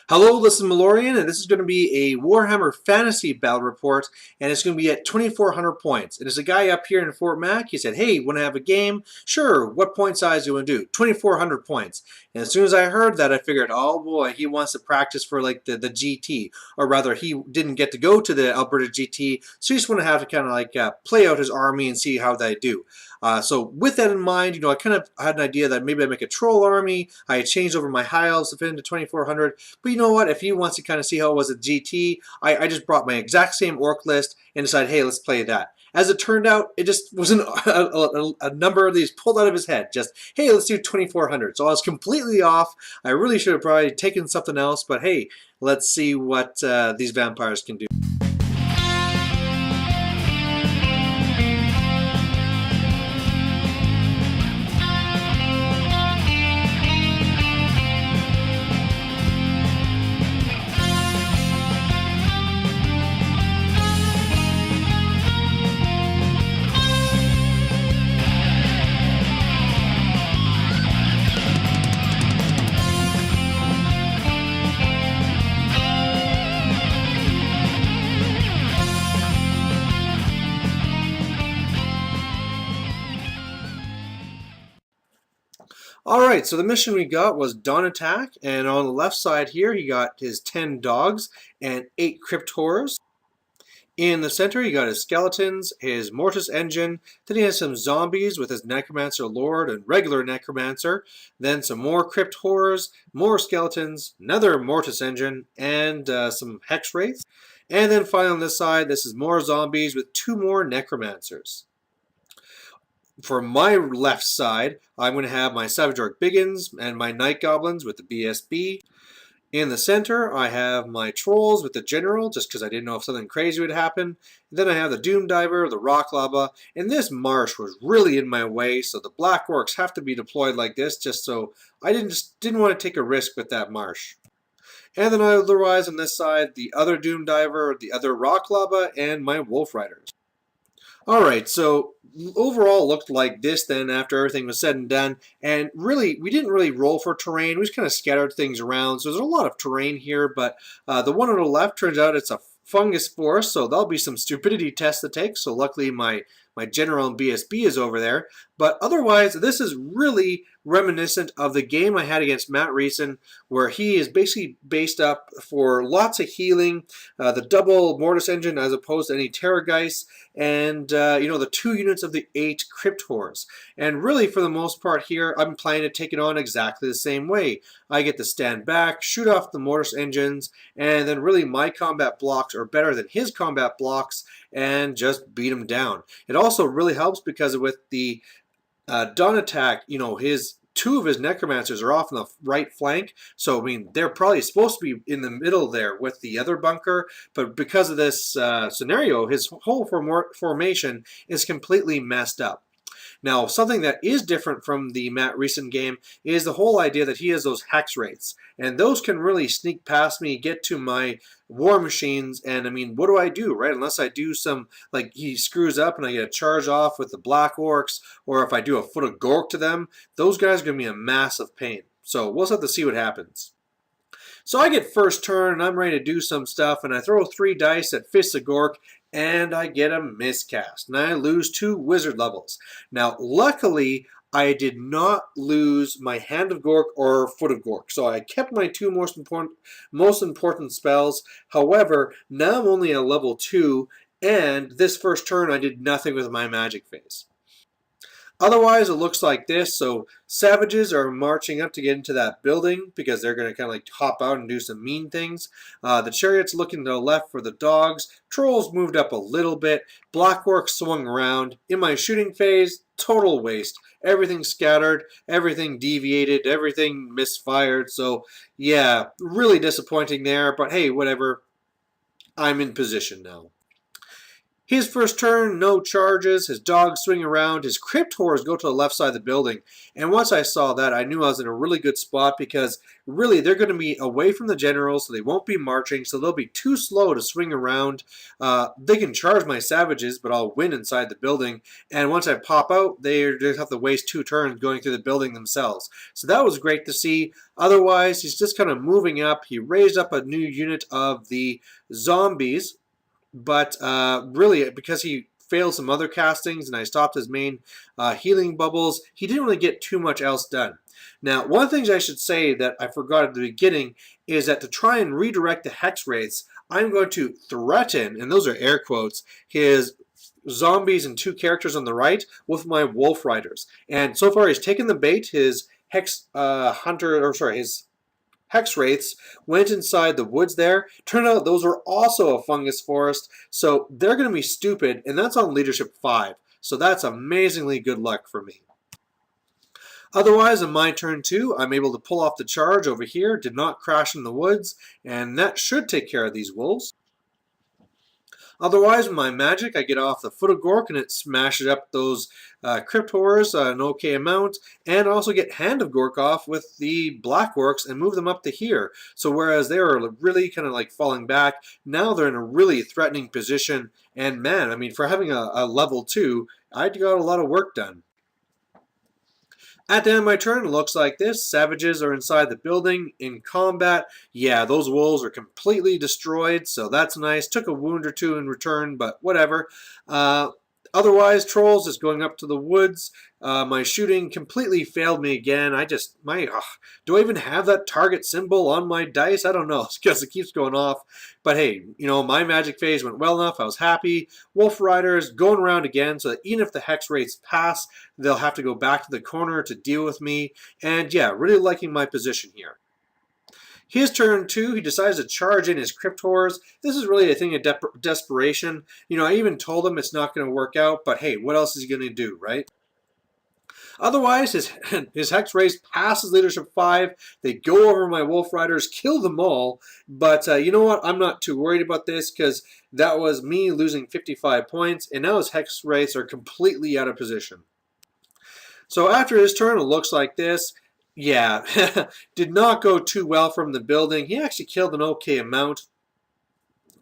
Hello, this is Malorian, and this is going to be a Warhammer Fantasy Battle Report, and it's going to be at 2,400 points. And there's a guy up here in Fort Mac. He said, "Hey, want to have a game? Sure. What point size do you want to do? 2,400 points." And as soon as I heard that, I figured, oh boy, he wants to practice for like the GT, or rather, he didn't get to go to the Alberta GT, so he just want to have to kind of like play out his army and see how they do. So with that in mind, I kind of had an idea that maybe I'd make a troll army. I had changed over my high elves to fit into 2,400. But you know what? If he wants to kind of see how it was at GT, I just brought my exact same orc list and decided, hey, let's play that. As it turned out, it just wasn't a number of these pulled out of his head. Just, hey, let's do 2,400. So I was completely off. I really should have probably taken something else. But hey, let's see what these vampires can do. Alright, so the mission we got was Dawn Attack, and on the left side here he got his 10 dogs and 8 crypt horrors. In the center he got his skeletons, his mortis engine, then he has some zombies with his necromancer lord and regular necromancer, then some more crypt horrors, more skeletons, another mortis engine, and some hex wraiths. And then finally on this side, this is more zombies with 2 more necromancers. For my left side, I'm going to have my Savage Orc Biggins and my Night Goblins with the BSB. In the center, I have my Trolls with the General, just because I didn't know if something crazy would happen. Then I have the Doom Diver, the Rock Lava, and this marsh was really in my way, so the Black Orcs have to be deployed like this, just so I didn't want to take a risk with that marsh. And then otherwise on this side, the other Doom Diver, the other Rock Lava, and my Wolf Riders. Alright, so overall it looked like this then after everything was said and done, and really, we didn't really roll for terrain, we just kind of scattered things around, so there's a lot of terrain here, but the one on the left turns out it's a fungus forest, so there'll be some stupidity tests to take, so luckily my general and BSB is over there, but otherwise this is really reminiscent of the game I had against Matt Reeson, where he is basically based up for lots of healing, the double mortis engine as opposed to any Terrorgeist, and the 2 units of the 8 crypt horrors. And really, for the most part here, I'm planning to take it on exactly the same way. I get to stand back, shoot off the mortis engines, and then really my combat blocks are better than his combat blocks, and just beat him down. It also really helps because with the Dawn Attack, his 2 of his necromancers are off on the right flank, so I mean they're probably supposed to be in the middle there with the other bunker, but because of this scenario, his whole formation is completely messed up. Now, something that is different from the Matt Reeson game is the whole idea that he has those hex wraiths, and those can really sneak past me, get to my war machines, and I mean, what do, right? Unless I do some, like he screws up and I get a charge off with the Black Orcs, or if I do a Foot of Gork to them, those guys are going to be a massive pain. So we'll just have to see what happens. So I get first turn, and I'm ready to do some stuff, and I throw 3 dice at Fist of Gork, and I get a miscast, and I lose 2 wizard levels. Now, luckily, I did not lose my Hand of Gork or Foot of Gork, so I kept my 2 most important spells. However, now I'm only at level 2, and this first turn I did nothing with my magic phase. Otherwise, it looks like this. So savages are marching up to get into that building because they're going to kind of like hop out and do some mean things. The chariot's looking to the left for the dogs. Trolls moved up a little bit. Black Orcs swung around. In my shooting phase, total waste. Everything scattered, everything deviated, everything misfired. So yeah, really disappointing there. But hey, whatever. I'm in position now. His first turn, no charges, his dogs swing around, his crypt horrors go to the left side of the building. And once I saw that, I knew I was in a really good spot because really they're going to be away from the generals, so they won't be marching, so they'll be too slow to swing around. They can charge my savages, but I'll win inside the building. And once I pop out, they just have to waste 2 turns going through the building themselves. So that was great to see. Otherwise, he's just kind of moving up. He raised up a new unit of the zombies. But really, because he failed some other castings and I stopped his main healing bubbles, he didn't really get too much else done. Now, one of the things I should say that I forgot at the beginning is that to try and redirect the hex wraiths, I'm going to threaten, and those are air quotes, his zombies and 2 characters on the right with my wolf riders. And so far, he's taken the bait. His hex his hex wraiths went inside the woods there. Turned out those were also a fungus forest, so they're going to be stupid, and that's on leadership 5. So that's amazingly good luck for me. Otherwise, on my turn 2, I'm able to pull off the charge over here, did not crash in the woods, and that should take care of these wolves. Otherwise, with my magic, I get off the foot of Gork and it smashes up those crypt horrors an okay amount, and also get Hand of Gork off with the black orcs and move them up to here. So whereas they were really kind of like falling back, now they're in a really threatening position. And man, I mean, for having a level 2, I got a lot of work done. At the end of my turn, it looks like this. Savages are inside the building in combat. Yeah, those wolves are completely destroyed, so that's nice. Took a wound or 2 in return, but whatever. Otherwise, trolls is going up to the woods. My shooting completely failed me again. Do I even have that target symbol on my dice? I don't know, because it keeps going off. But hey, you know, my magic phase went well enough. I was happy. Wolf Riders going around again, so that even if the hex wraiths pass, they'll have to go back to the corner to deal with me. And yeah, really liking my position here. His turn 2, he decides to charge in his crypt horrors. This is really a thing of desperation. You know, I even told him it's not going to work out, but hey, what else is he going to do, right? Otherwise, his hex race passes leadership 5. They go over my wolf riders, kill them all. But you know what? I'm not too worried about this because that was me losing 55 points, and now his hex race are completely out of position. So after his turn, it looks like this. Yeah, did not go too well from the building. He actually killed an okay amount.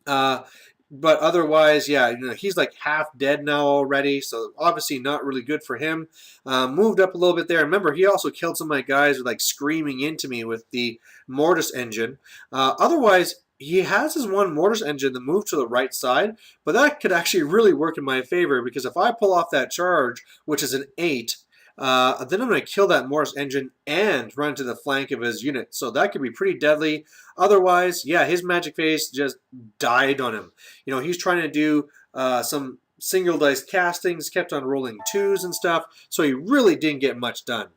But otherwise, yeah, you know, he's like half dead now already, so obviously not really good for him. Moved up a little bit there. Remember, he also killed some of my guys with like screaming into me with the Mortis engine. Otherwise, he has his 1 Mortis engine to move to the right side, but that could actually really work in my favor because if I pull off that charge, which is an 8, then I'm going to kill that Mortis engine and run to the flank of his unit. So that could be pretty deadly. Otherwise, yeah, his magic phase just died on him. You know, he's trying to do some single dice castings, kept on rolling 2s and stuff, so he really didn't get much done.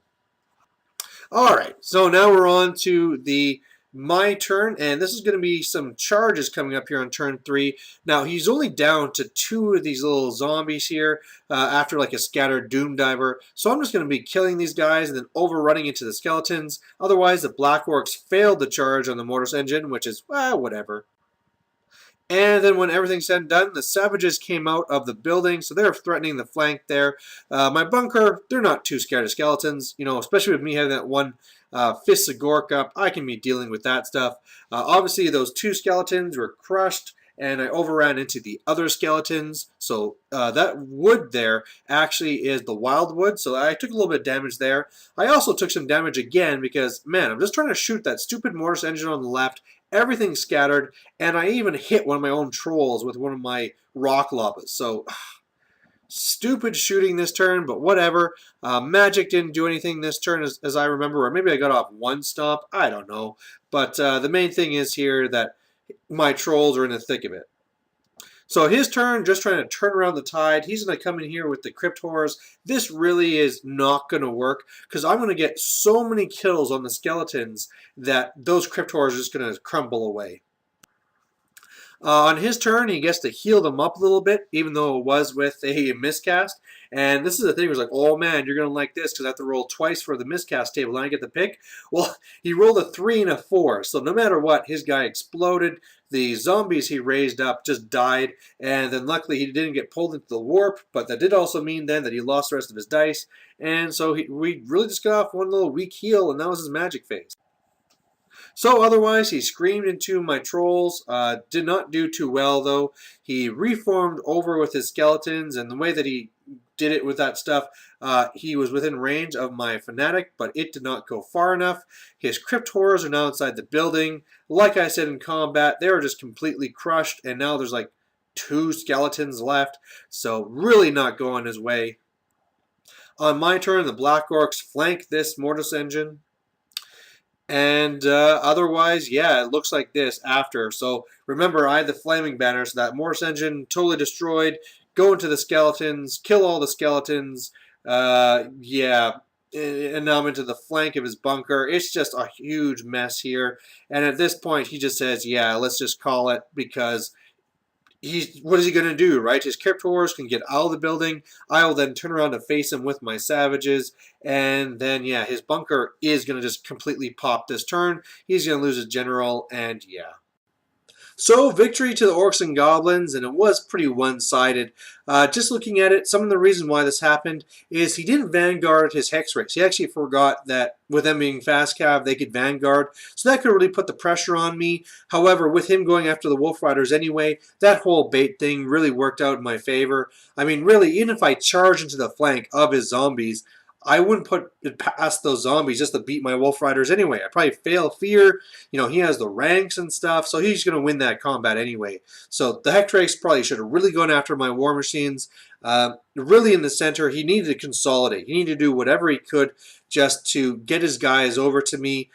All right, so now we're on to my turn, and this is going to be some charges coming up here on turn 3. Now, he's only down to 2 of these little zombies here after like a scattered doom diver. So I'm just going to be killing these guys and then overrunning into the skeletons. Otherwise, the black orcs failed the charge on the Mortis engine, which is, well, whatever. And then when everything's said and done, the savages came out of the building, so they're threatening the flank there. My bunker, they're not too scared of skeletons, you know, especially with me having that 1 Fists of Gork up. I can be dealing with that stuff. Obviously, those 2 skeletons were crushed, and I overran into the other skeletons. So that wood there actually is the wildwood, so I took a little bit of damage there. I also took some damage again because, man, I'm just trying to shoot that stupid Mortis engine on the left. Everything's scattered, and I even hit one of my own trolls with one of my rock lavas. So, stupid shooting this turn, but whatever. Magic didn't do anything this turn as I remember, or maybe I got off 1 stomp. I don't know. But the main thing is here that my trolls are in the thick of it. So his turn, just trying to turn around the tide. He's going to come in here with the crypt horrors. This really is not going to work because I'm going to get so many kills on the skeletons that those crypt horrors are just going to crumble away. On his turn, he gets to heal them up a little bit, even though it was with a miscast. And this is the thing, it was like, oh man, you're going to like this because I have to roll twice for the miscast table. Then I get the pick. Well, he rolled a 3 and a 4. So no matter what, his guy exploded. The zombies he raised up just died, and then luckily he didn't get pulled into the warp, but that did also mean then that he lost the rest of his dice, and so we really just got off one little weak heal, and that was his magic phase. So otherwise, he screamed into my trolls. Did not do too well, though. He reformed over with his skeletons, and the way that he did it with that stuff, he was within range of my fanatic, but it did not go far enough. His crypt horrors are now inside the building. Like I said in combat, they were just completely crushed, and now there's like 2 skeletons left, so really not going his way. On my turn, the Black Orcs flank this Mortis engine. And otherwise, yeah, it looks like this after. So remember, I had the flaming banner, so that Morse engine totally destroyed. Go into the skeletons, kill all the skeletons. Yeah, and now I'm into the flank of his bunker. It's just a huge mess here. And at this point, he just says, yeah, let's just call it, because what is he going to do, right? His crypt horrors can get out of the building. I will then turn around to face him with my savages. And then, yeah, his bunker is going to just completely pop this turn. He's going to lose his general, and yeah. So, victory to the Orcs and Goblins, and it was pretty one-sided. Just looking at it, some of the reason why this happened is he didn't Vanguard his Hex Race. He actually forgot that with them being fast cav, they could Vanguard, so that could really put the pressure on me. However, with him going after the Wolf Riders anyway, that whole bait thing really worked out in my favor. I mean, really, even if I charge into the flank of his zombies, I wouldn't put it past those zombies just to beat my Wolf Riders anyway. I'd probably fail Fear. You know, he has the ranks and stuff, so he's going to win that combat anyway. So the Hex Race probably should have really gone after my War Machines. Really in the center, he needed to consolidate. He needed to do whatever he could just to get his guys over to me.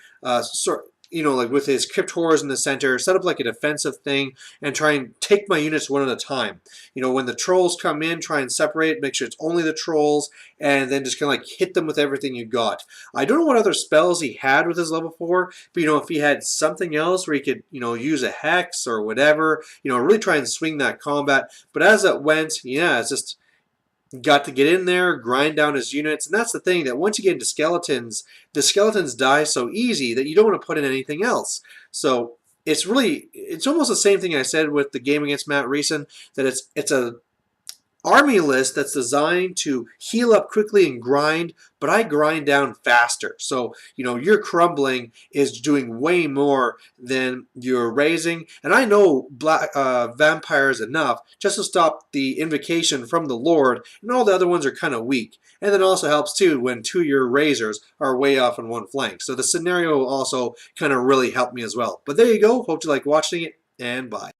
Like with his crypt horrors in the center, set up like a defensive thing and try and take my units one at a time. You know, when the trolls come in, try and separate, make sure it's only the trolls, and then just kind of like hit them with everything you got. I don't know what other spells he had with his level 4, but you know, if he had something else where he could, you know, use a hex or whatever, you know, really try and swing that combat. But as it went, yeah, it's just got to get in there, grind down his units, and that's the thing, that once you get into skeletons, the skeletons die so easy that you don't want to put in anything else. So it's almost the same thing I said with the game against Matt Reeson, that it's a army list that's designed to heal up quickly and grind, but I grind down faster. So, you know, your crumbling is doing way more than you're raising. And I know vampires enough just to stop the invocation from the Lord, and all the other ones are kind of weak. And then also helps too when 2 of your raisers are way off on one flank. So the scenario also kind of really helped me as well. But there you go. Hope you like watching it, and bye.